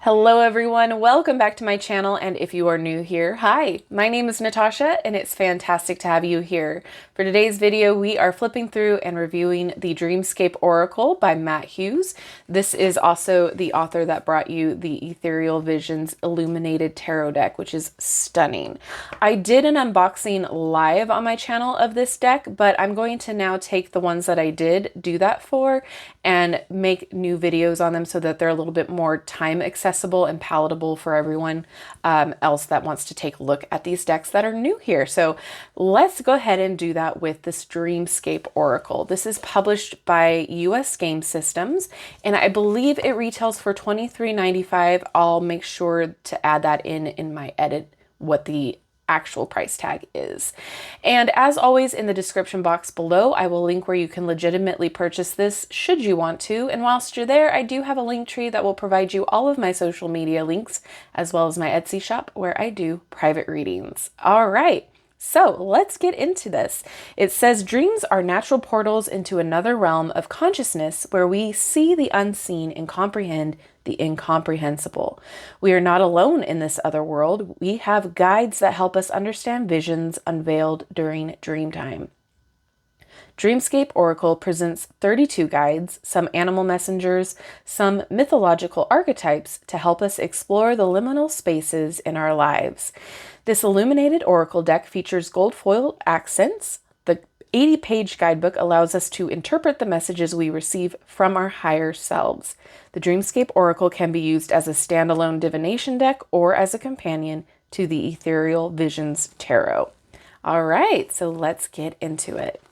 Hello everyone, welcome back to my channel, and if you are new here, hi, my name is Natasha and it's fantastic to have you here. For today's video, we are flipping through and reviewing the Dreamscape Oracle by Matt Hughes. This is also the author that brought you the Ethereal Visions Illuminated Tarot deck, which is stunning. I did an unboxing live on my channel of this deck, but I'm going to now take the ones that I did do that for and make new videos on them so that they're a little bit more time accessible and palatable for everyone else that wants to take a look at these decks that are new here. So let's go ahead and do that with this Dreamscape Oracle. This is published by US Game Systems, and I believe it retails for $23.95. I'll make sure to add that in my edit, what the actual price tag is. And as always, in the description box below, I will link where you can legitimately purchase this should you want to. And whilst you're there, I do have a link tree that will provide you all of my social media links, as well as my Etsy shop where I do private readings. All right. So let's get into this. It says, dreams are natural portals into another realm of consciousness where we see the unseen and comprehend the incomprehensible. We are not alone in this other world. We have guides that help us understand visions unveiled during dream time. Dreamscape Oracle presents 32 guides, some animal messengers, some mythological archetypes to help us explore the liminal spaces in our lives. This illuminated oracle deck features gold foil accents. The 80-page guidebook allows us to interpret the messages we receive from our higher selves. The Dreamscape Oracle can be used as a standalone divination deck or as a companion to the Ethereal Visions Tarot. All right, so let's get into it.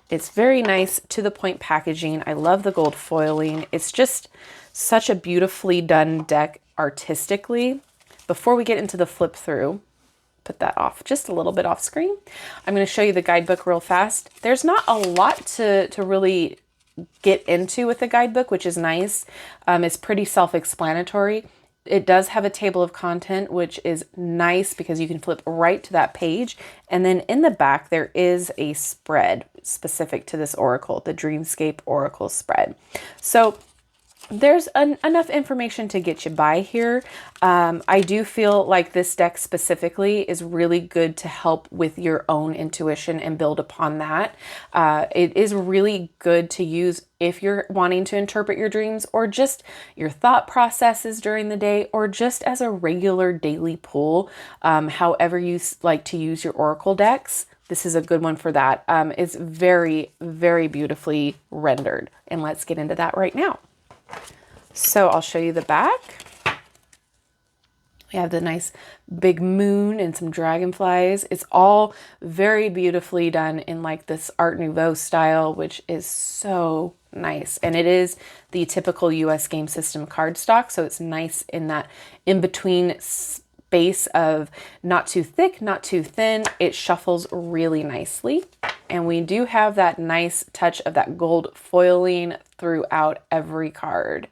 It's very nice, to the point packaging. I love the gold foiling. It's just such a beautifully done deck artistically. Before we get into the flip through, put that off just a little bit off screen, I'm going to show you the guidebook real fast. There's not a lot to really get into with the guidebook, which is nice. It's pretty self-explanatory. It does have a table of content, which is nice because you can flip right to that page. And then in the back, there is a spread specific to this oracle, the Dreamscape Oracle spread. So there's enough information to get you by here. I do feel like this deck specifically is really good to help with your own intuition and build upon that. It is really good to use if you're wanting to interpret your dreams or just your thought processes during the day or just as a regular daily pull. However you like to use your oracle decks, this is a good one for that. It's very, very beautifully rendered. And let's get into that right now. So I'll show you the back. We have the nice big moon and some dragonflies. It's all very beautifully done in like this Art Nouveau style, which is so nice. And it is the typical US Game System cardstock. So it's nice in that in-between space of not too thick, not too thin. It shuffles really nicely. And we do have that nice touch of that gold foiling throughout every card.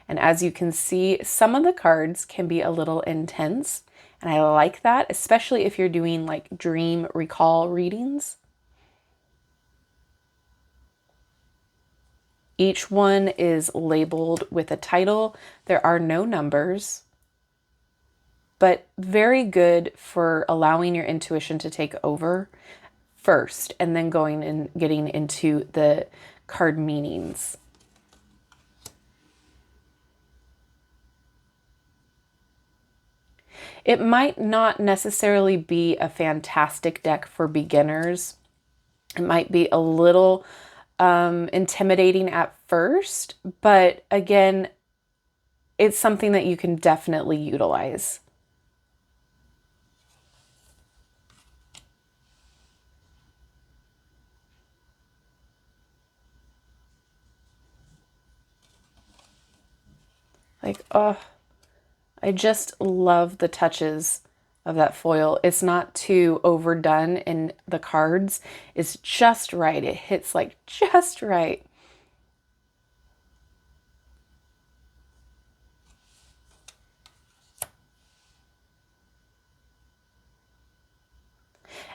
And as you can see, some of the cards can be a little intense. And I like that, especially if you're doing like dream recall readings. Each one is labeled with a title. There are no numbers, but very good for allowing your intuition to take over first and then going and getting into the card meanings. It might not necessarily be a fantastic deck for beginners. It might be a little intimidating at first, but again, it's something that you can definitely utilize. Like, oh, I just love the touches of that foil. It's not too overdone in the cards. It's just right. It hits like just right.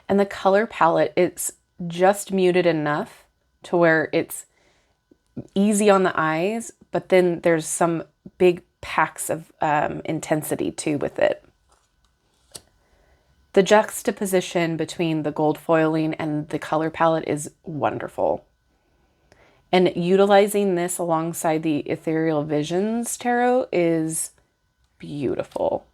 And the color palette, it's just muted enough to where it's easy on the eyes, but then there's some big packs of intensity too with it. The juxtaposition between the gold foiling and the color palette is wonderful. And utilizing this alongside the Ethereal Visions Tarot is beautiful.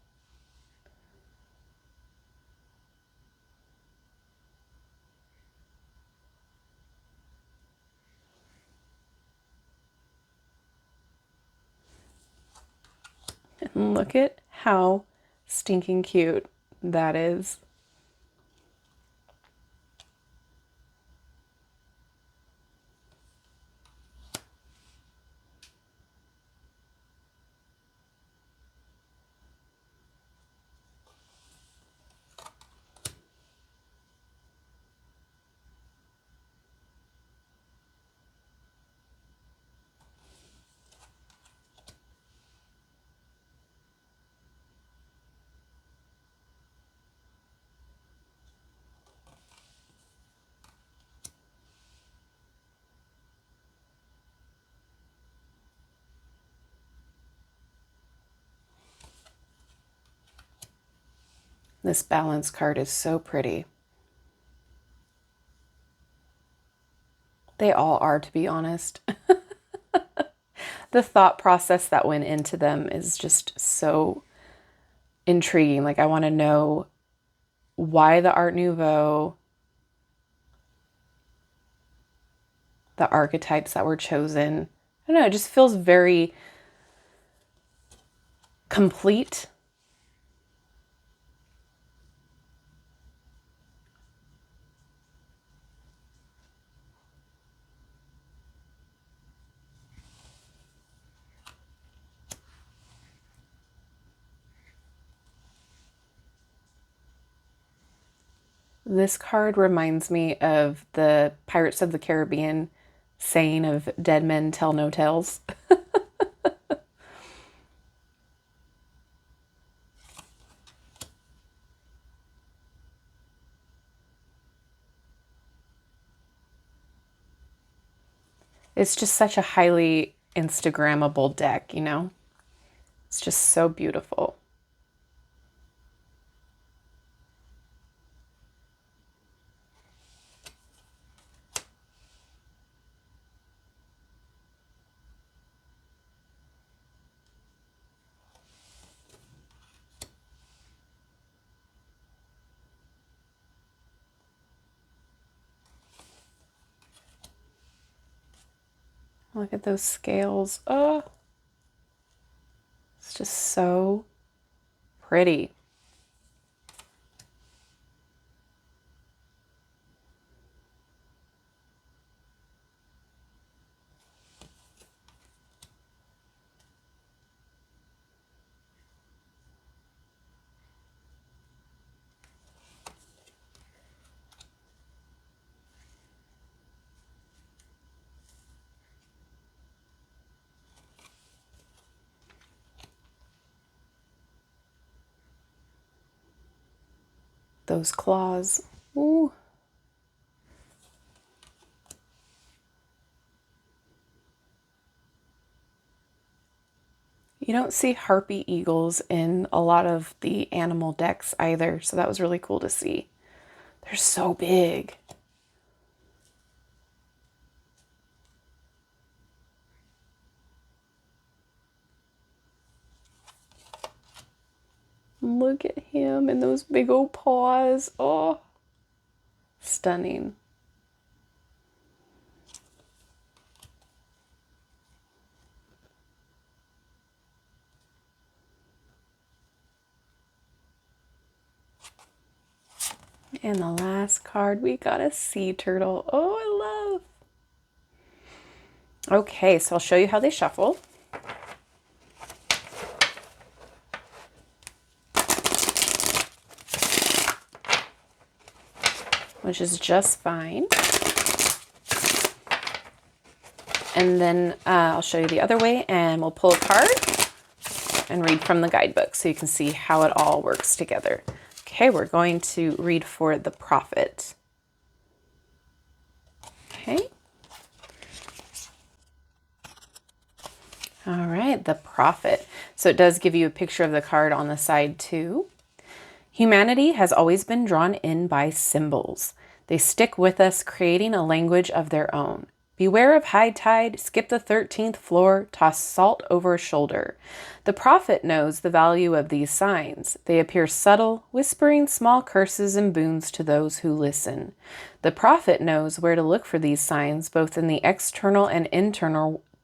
And look at how stinking cute that is. This balance card is so pretty. They all are, to be honest. The thought process that went into them is just so intriguing. Like, I want to know why the Art Nouveau, the archetypes that were chosen. I don't know, it just feels very complete. This card reminds me of the Pirates of the Caribbean saying of dead men tell no tales. It's just such a highly Instagrammable deck, you know? It's just so beautiful. Look at those scales. Oh, it's just so pretty. Those claws. Ooh. You don't see harpy eagles in a lot of the animal decks either, so that was really cool to see. They're so big. Look at him and those big old paws. Oh, stunning. And the last card, we got a sea turtle. Oh, I love. Okay, so I'll show you how they shuffle. Which is just fine. And then I'll show you the other way, and we'll pull a card and read from the guidebook so you can see how it all works together. Okay, we're going to read for the Prophet. Okay. All right, the Prophet. So it does give you a picture of the card on the side too. Humanity has always been drawn in by symbols. They stick with us, creating a language of their own. Beware of high tide, skip the 13th floor, toss salt over a shoulder. The prophet knows the value of these signs. They appear subtle, whispering small curses and boons to those who listen. The prophet knows where to look for these signs, both in the external and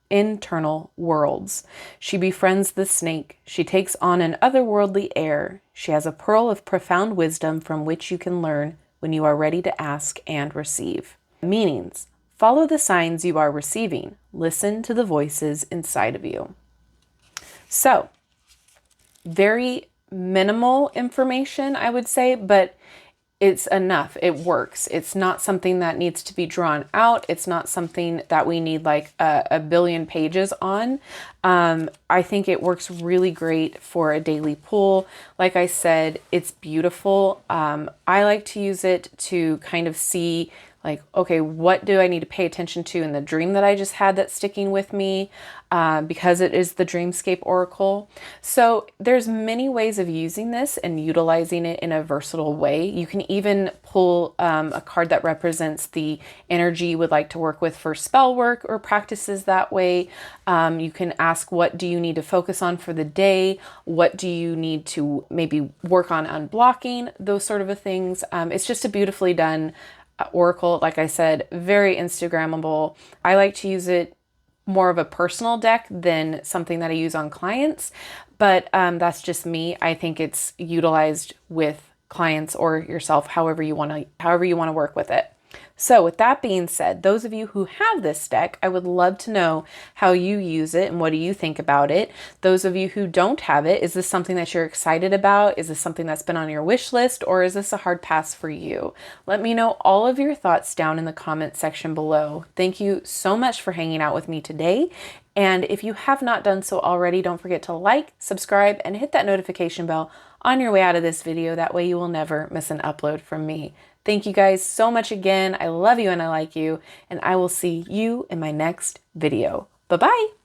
internal worlds. She befriends the snake. She takes on an otherworldly air. She has a pearl of profound wisdom from which you can learn when you are ready to ask and receive. Meanings. Follow the signs you are receiving. Listen to the voices inside of you. So, very minimal information, I would say, but it's enough. It works. It's not something that needs to be drawn out. It's not something that we need like a billion pages on. I think it works really great for a daily pull. Like I said, it's beautiful. I like to use it to kind of see like, okay, what do I need to pay attention to in the dream that I just had that's sticking with me, because it is the Dreamscape Oracle. So there's many ways of using this and utilizing it in a versatile way. You can even pull a card that represents the energy you would like to work with for spell work or practices that way. You can ask, what do you need to focus on for the day? What do you need to maybe work on unblocking? Those sort of things. It's just a beautifully done Oracle. Like I said, very Instagrammable. I like to use it more of a personal deck than something that I use on clients, but that's just me. I think it's utilized with clients or yourself, however you want to work with it. So with that being said, those of you who have this deck, I would love to know how you use it and what do you think about it. Those of you who don't have it, is this something that you're excited about? Is this something that's been on your wish list, or is this a hard pass for you? Let me know all of your thoughts down in the comment section below. Thank you so much for hanging out with me today. And if you have not done so already, don't forget to like, subscribe, and hit that notification bell on your way out of this video. That way you will never miss an upload from me. Thank you guys so much again. I love you and I like you, and I will see you in my next video. Bye-bye.